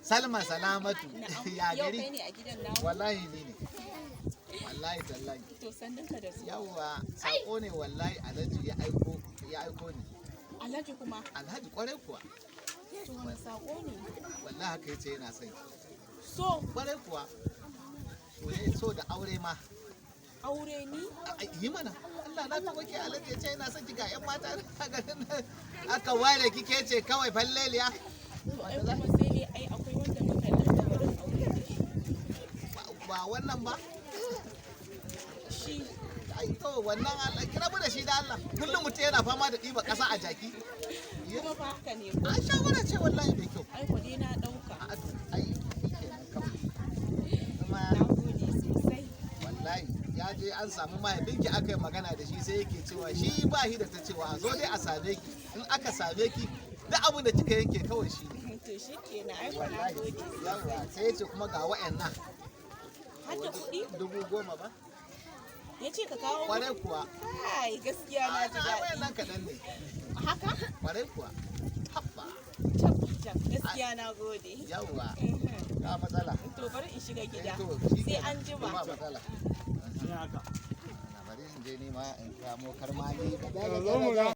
Salma Salamatu. Ya Yau gari? kai ne a gidan namu. Wallahi ni ne. Wallahi tallahi. To sannunka da zuwa. Yawwa, sako ne wallahi Alhaji ya aiko ni. Alhaji kuma. Alhaji kwarai kuwa. To wani sako ne? Wallahi haka yace yana son. So. Kwarai kuwa. So da aure ma. Aure ni? Yi mana. Allah na tuba ke Alhaji yace yana son ki ga ƴan mata a garin nan. Aka ware kike ce kawai falleliya. To ai kuma sai dai ai akwai wanda muka alƙawarin aure da shi. Ba wannan ba. Shi. Ai to wannan Allah kira mu da shi da Allah. Kullum mutum yana fama da ɗiba ƙasa a jaki. Kuma fa haka ne. An shawara ce wallahi mai kyau. Ai ko dai na ɗauka. Ai kenan kawai. Kuma Na gode sosai. wallahi ya je an samu mahaifinki aka yi magana da shi sai yake cewa shi ba shi da ta cewa zo dai a same ki in aka same ki duk abin da kika yanke kawai shi ne. To shi kenan ai ko na Wallahi gode. yawa sai ya ce kuma ga wa'annan Har da kuɗi? 10,000 ba. Ya ce ka kawo Kwarai kuwa. Ai gaskiya na ji daɗi. Wa'annan kaɗan ne. Haka? Kwarai kuwa. Habba. Tab gaskiya na gode. Yawa. Ga matsala. To bari in shiga gida. Shi Sai kenan. an jima. Ba matsala. Bari in je ni ma in kamo karmani.